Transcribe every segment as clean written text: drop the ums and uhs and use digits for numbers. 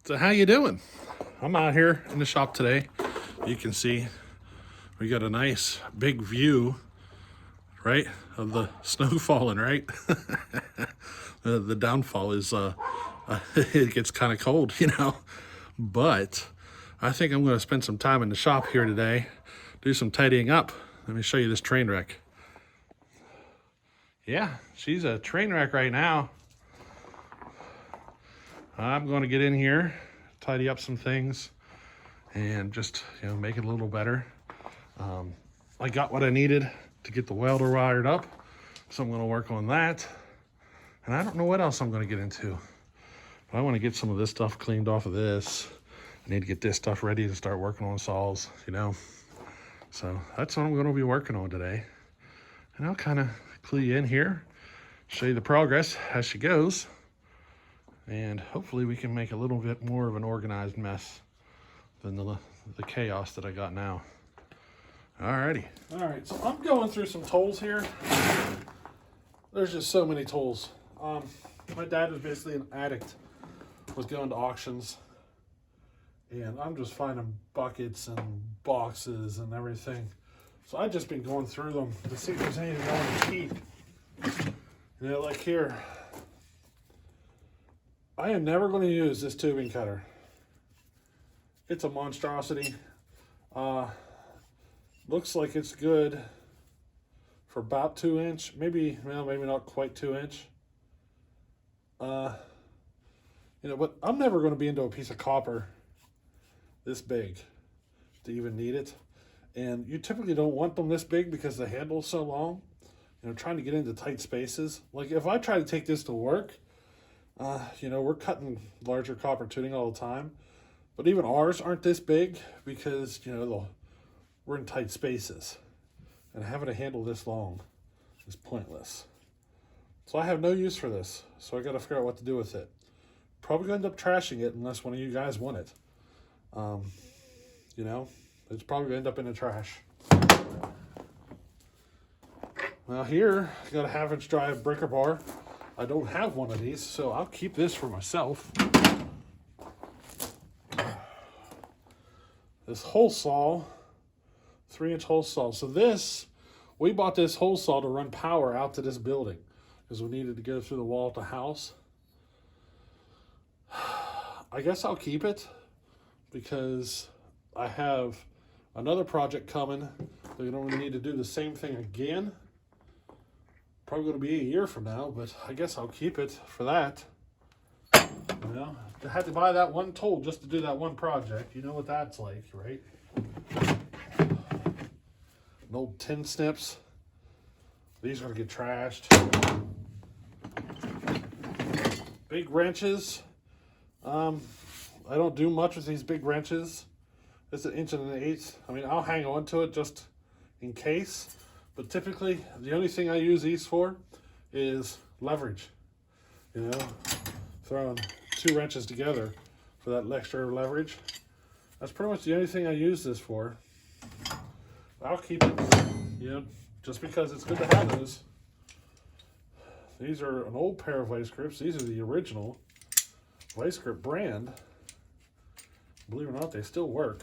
So how you doing? I'm out here in the shop today. You can see we got a nice big view, right, of the snow falling, right? The downfall is it gets kind of cold, But I think I'm going to spend some time in the shop here today, do some tidying up. Let me show you this train wreck. Yeah, she's a train wreck right now. I'm going to get in here, tidy up some things, and just make it a little better. I got what I needed to get the welder wired up, so I'm going to work on that. And I don't know what else I'm going to get into, but I want to get some of this stuff cleaned off of this. I need to get this stuff ready to start working on saws, So that's what I'm going to be working on today. And I'll kind of clue you in here, show you the progress as she goes. And hopefully we can make a little bit more of an organized mess than the chaos that I got now. Alrighty. All right, so I'm going through some tools here. There's just so many tools. My dad was basically an addict, was going to auctions, and I'm just finding buckets and boxes and everything. So I've just been going through them to see if there's anything I want to keep. Like here, I am never going to use this tubing cutter. It's a monstrosity. Looks like it's good for about 2 inch, maybe not quite 2 inch. But I'm never going to be into a piece of copper this big to even need it. And you typically don't want them this big because the handle's so long. Trying to get into tight spaces. Like if I try to take this to work, we're cutting larger copper tuning all the time, but even ours aren't this big because, we're in tight spaces, and having a handle this long is pointless. So I have no use for this, so I got to figure out what to do with it. Probably going to end up trashing it unless one of you guys want it. It's probably going to end up in the trash. Now here, I got a 1/2 inch drive breaker bar. I don't have one of these, so I'll keep this for myself. This hole saw, 3-inch hole saw. So we bought this hole saw to run power out to this building because we needed to go through the wall of the house. I guess I'll keep it because I have another project coming. They're going to need to do the same thing again. Probably going to be a year from now, but I guess I'll keep it for that. I had to buy that one tool just to do that one project. You know what that's like, right? An old tin snips. These are going to get trashed. Big wrenches. I don't do much with these big wrenches. It's 1 1/8 inch. I'll hang on to it just in case. But typically, the only thing I use these for is leverage. Throwing 2 wrenches together for that extra leverage. That's pretty much the only thing I use this for. I'll keep it, just because it's good to have those. These are an old pair of vice grips. These are the original vice grip brand. Believe it or not, they still work.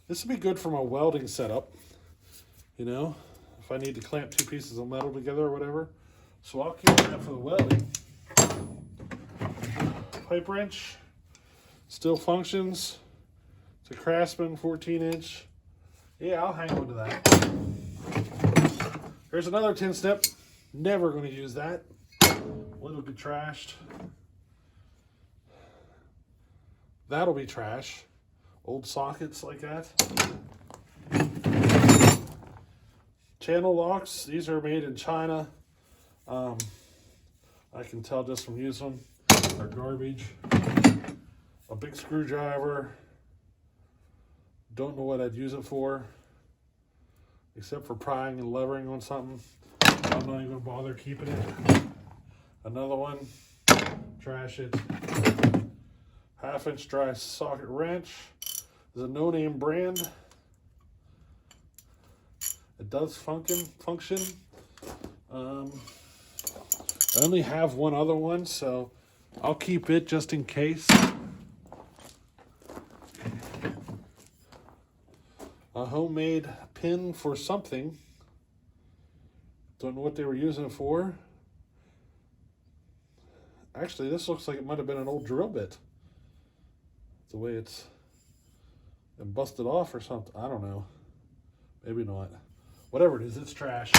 This would be good for my welding setup, if I need to clamp 2 pieces of metal together or whatever. So I'll keep that for the welding. Pipe wrench still functions. It's a Craftsman 14-inch. Yeah, I'll hang on to that. Here's another tin snip. Never going to use that. It'll be trashed. That'll be trash. Old sockets like that. Channel locks. These are made in China. I can tell just from using them. They're garbage. A big screwdriver. Don't know what I'd use it for, except for prying and levering on something. I'm not even going to bother keeping it. Another one. Trash it. 1/2 inch dry socket wrench. It's a no-name brand. It does function. I only have one other one, so I'll keep it just in case. A homemade pin for something. Don't know what they were using it for. Actually, this looks like it might have been an old drill bit. The way it's been busted off or something. I don't know. Maybe not. Whatever it is, it's trash.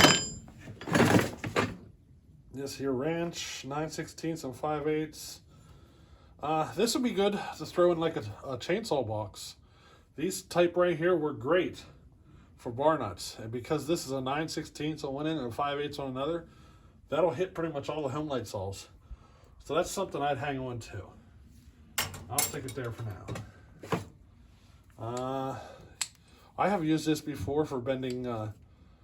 This here wrench, 9/16 and 5/8. This would be good to throw in like a chainsaw box. These type right here were great for bar nuts. And because this is a 9/16 on one end and a 5/8 on another, that'll hit pretty much all the home light saws. So that's something I'd hang on to. I'll stick it there for now. I have used this before for bending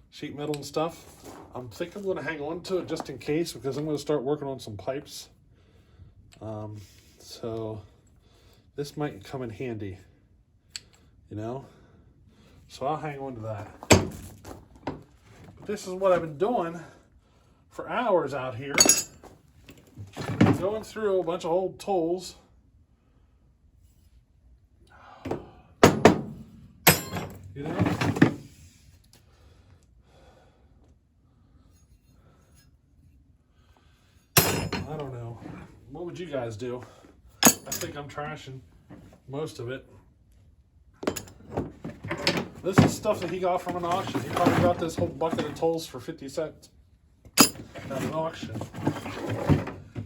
sheet metal and stuff. I'm thinking I'm going to hang on to it just in case, because I'm going to start working on some pipes. So this might come in handy, you know? So I'll hang on to that. But this is what I've been doing for hours out here. Going through a bunch of old tools. You know? I don't know. What would you guys do? I think I'm trashing most of it. This is stuff that he got from an auction. He probably got this whole bucket of tools for 50 cents at an auction.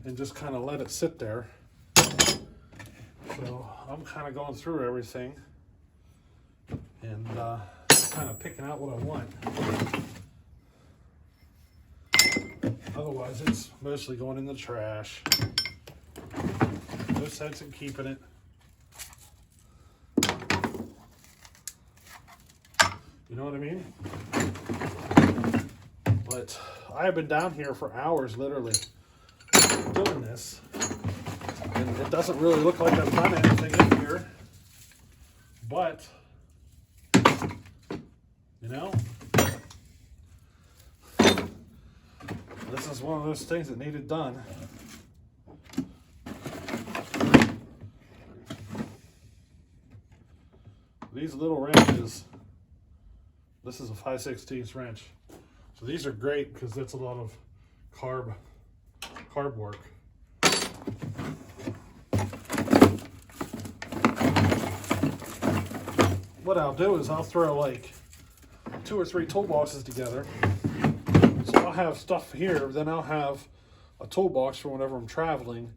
And just kind of let it sit there. So I'm kind of going through everything and kind of picking out what I want. Otherwise, it's mostly going in the trash. No sense in keeping it. You know what I mean? But I have been down here for hours, literally, doing this. And it doesn't really look like I've done anything in here. But, you know, this is one of those things that needed done. These little wrenches, this is a 5/16 wrench. So these are great because that's a lot of carb work. What I'll do is I'll throw like 2 or 3 toolboxes together. So I'll have stuff here, then I'll have a toolbox for whenever I'm traveling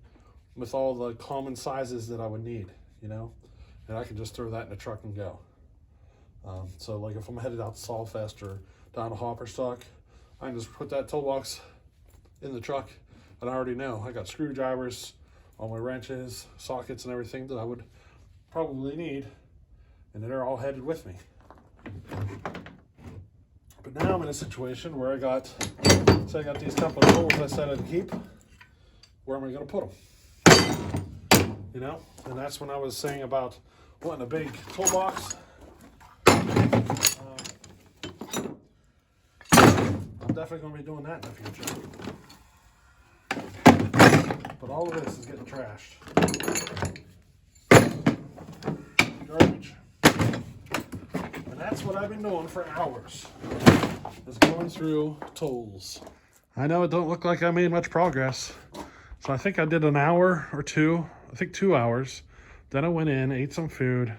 with all the common sizes that I would need, you know? And I can just throw that in the truck and go. So like if I'm headed out to Solfest or down to Hopperstock, I can just put that toolbox in the truck and I already know. I got screwdrivers, all my wrenches, sockets and everything that I would probably need, and they're all headed with me. But now I'm in a situation where I got these couple of tools I said I'd keep. Where am I going to put them? You know, and that's when I was saying about wanting a big toolbox. I'm definitely going to be doing that in the future. But all of this is getting trashed. Garbage. And that's what I've been doing for hours, is going through tools. I know it don't look like I made much progress. So I think I did an hour or two, I think 2 hours. Then I went in, ate some food,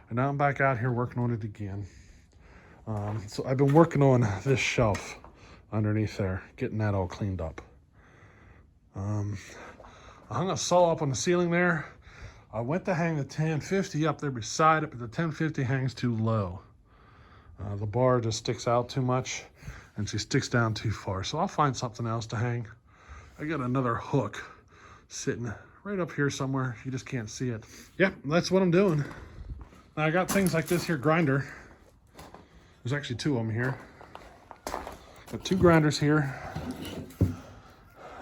and now I'm back out here working on it again. So I've been working on this shelf underneath there, getting that all cleaned up. I hung a saw up on the ceiling there. I went to hang the 1050 up there beside it, but the 1050 hangs too low. The bar just sticks out too much and she sticks down too far. So I'll find something else to hang. I got another hook sitting right up here somewhere. You just can't see it. Yep, that's what I'm doing. Now I got things like this here grinder. There's actually 2 of them here. Got 2 grinders here.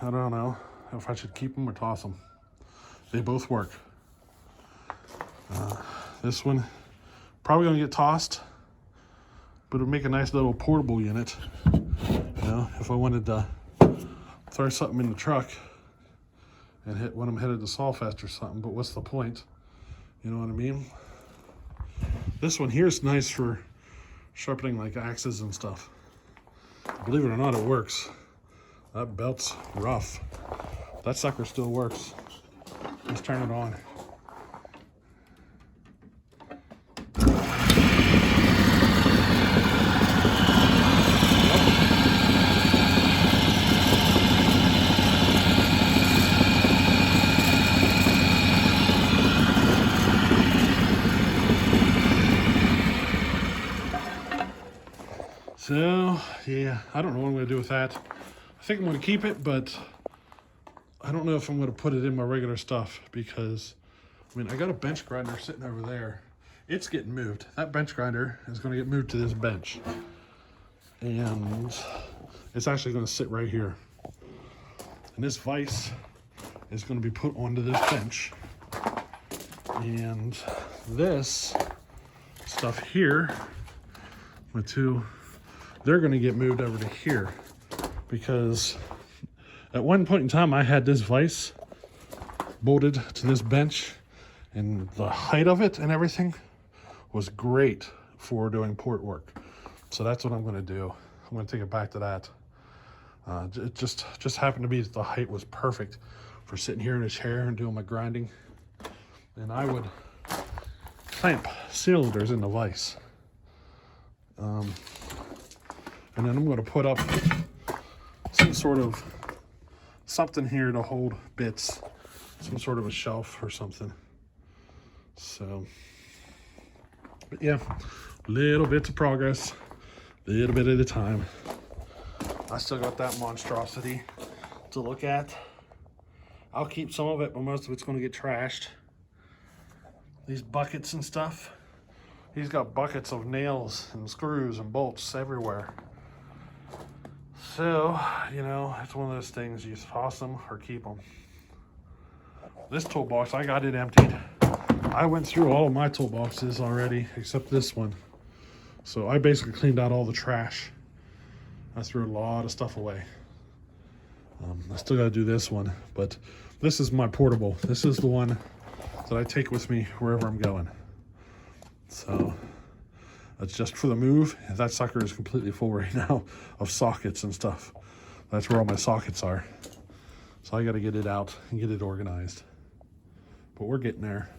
I don't know if I should keep them or toss them. They both work. This one probably gonna get tossed, but it'll make a nice little portable unit. You know, if I wanted to throw something in the truck and hit when I'm headed to Sawfest or something, but what's the point? You know what I mean? This one here is nice for sharpening like axes and stuff. Believe it or not, it works. That belt's rough. That sucker still works. Let's turn it on. So, yeah, I don't know what I'm going to do with that. I think I'm going to keep it, but I don't know if I'm going to put it in my regular stuff because, I mean, I got a bench grinder sitting over there. It's getting moved. That bench grinder is going to get moved to this bench. And it's actually going to sit right here. And this vise is going to be put onto this bench. And this stuff here, my two, they're going to get moved over to here because at one point in time I had this vise bolted to this bench and the height of it and everything was great for doing port work. So that's what I'm going to do. I'm going to take it back to that. It just happened to be that the height was perfect for sitting here in a chair and doing my grinding. And I would clamp cylinders in the vise. And then I'm going to put up some sort of something here to hold bits, some sort of a shelf or something. So, but yeah, little bits of progress, little bit at a time. I still got that monstrosity to look at. I'll keep some of it, but most of it's going to get trashed. These buckets and stuff. He's got buckets of nails and screws and bolts everywhere. So, you know, it's one of those things, you toss them or keep them. This toolbox, I got it emptied. I went through all of my toolboxes already, except this one. So I basically cleaned out all the trash. I threw a lot of stuff away. I still gotta do this one, but this is my portable. This is the one that I take with me wherever I'm going. So that's just for the move. That sucker is completely full right now of sockets and stuff. That's where all my sockets are. So I got to get it out and get it organized. But we're getting there.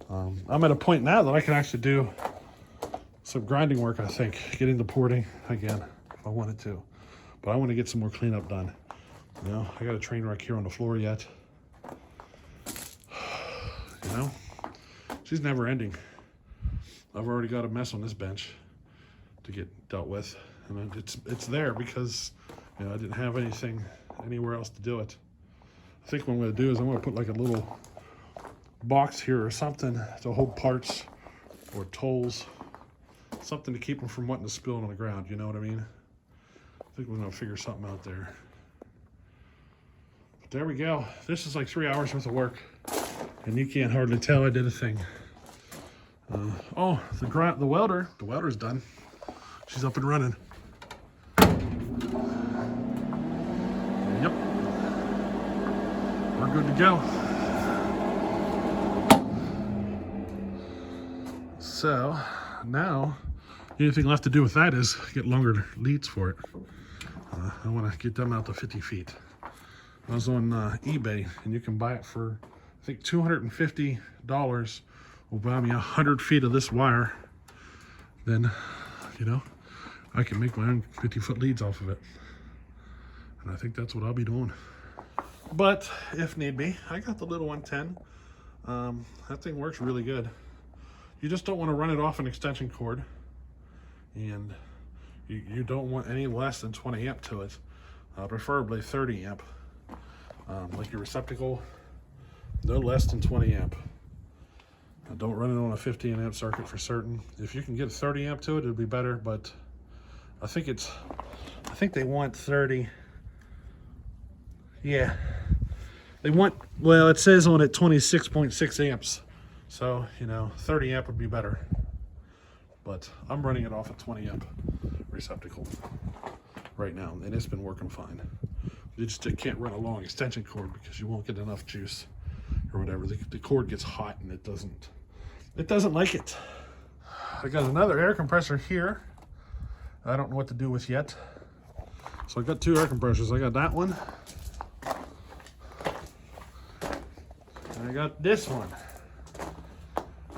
I'm at a point now that I can actually do some grinding work, I think. Get into porting again if I wanted to. But I want to get some more cleanup done. You know, I got a train wreck here on the floor yet. You know, she's never ending. I've already got a mess on this bench to get dealt with, and it's there because, you know, I didn't have anything anywhere else to do it. I think what I'm going to do is I'm going to put like a little box here or something to hold parts or tools, something to keep them from wanting to spill on the ground. You know what I mean? I think we're going to figure something out there. But there we go. This is like 3 hours worth of work, and you can't hardly tell I did a thing. Oh, the welder's done. She's up and running. Yep. We're good to go. So now the only thing left to do with that is get longer leads for it. I want to get them out to 50 feet. I was on eBay, and you can buy it for, I think, $250. Will buy me 100 feet of this wire. Then, you know, I can make my own 50-foot leads off of it. And I think that's what I'll be doing. But if need be, I got the little 110. That thing works really good. You just don't want to run it off an extension cord. And you don't want any less than 20 amp to it. Preferably 30 amp. Like your receptacle, no less than 20 amp. Don't run it on a 15 amp circuit for certain. If you can get a 30 amp to it, it'd be better, but I think they want 30. Yeah. They want, well, it says on it 26.6 amps. So, you know, 30 amp would be better. But I'm running it off a 20 amp receptacle right now, and it's been working fine. You just can't run a long extension cord because you won't get enough juice or whatever. The cord gets hot and it doesn't like it. I got another air compressor here. I don't know what to do with yet. So I got two air compressors. I got that one. And I got this one.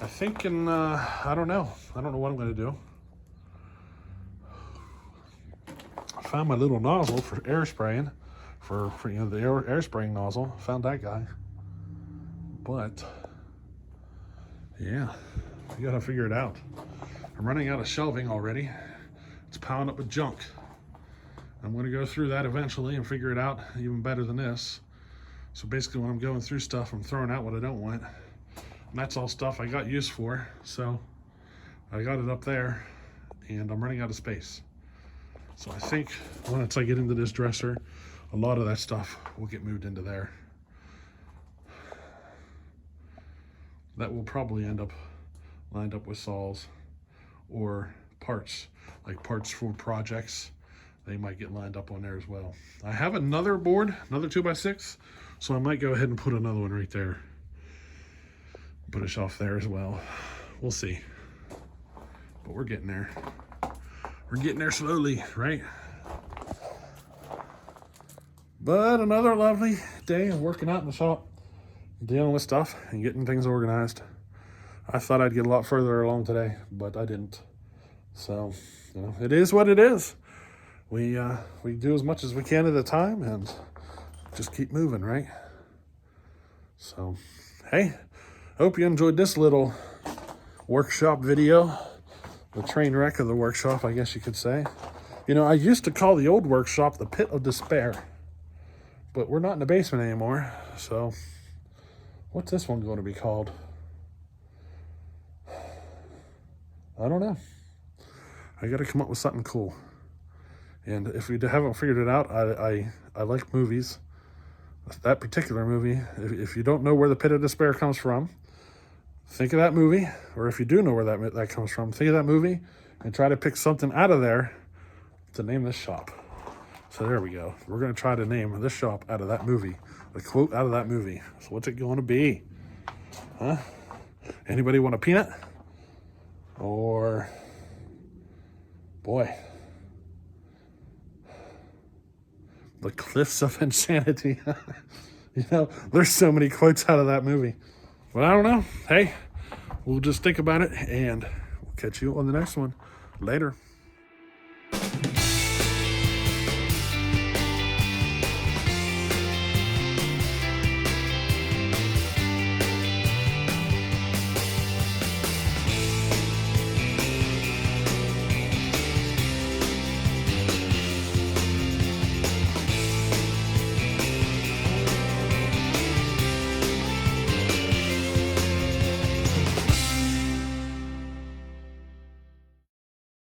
I think I don't know. I don't know what I'm going to do. I found my little nozzle for air spraying. For you know, the air spraying nozzle. Found that guy. But yeah, you gotta figure it out. I'm running out of shelving already. It's piling up with junk. I'm gonna go through that eventually and figure it out even better than this. So basically when I'm going through stuff, I'm throwing out what I don't want. And that's all stuff I got use for. So I got it up there and I'm running out of space. So I think once I get into this dresser, a lot of that stuff will get moved into there. That will probably end up lined up with saws or parts, like parts for projects. They might get lined up on there as well. I have another board, another 2x6, so I might go ahead and put another one right there. Put a shelf there as well. We'll see. But we're getting there. We're getting there slowly, right? But another lovely day of working out in the shop, dealing with stuff and getting things organized. I thought I'd get a lot further along today, but I didn't. So, you know, it is what it is. We do as much as we can at a time and just keep moving, right? So, hey, hope you enjoyed this little workshop video. The train wreck of the workshop, I guess you could say. You know, I used to call the old workshop the Pit of Despair, but we're not in the basement anymore, so what's this one going to be called? I don't know. I got to come up with something cool. And if we haven't figured it out, I like movies. That particular movie, if you don't know where the Pit of Despair comes from, think of that movie. Or if you do know where that comes from, think of that movie and try to pick something out of there to name this shop. So there we go. We're going to try to name this shop out of that movie. A quote out of that movie. So what's it going to be? Huh? Anybody want a peanut? Or, boy, The Cliffs of Insanity. You know, there's so many quotes out of that movie. Well, I don't know. Hey, we'll just think about it and we'll catch you on the next one. Later.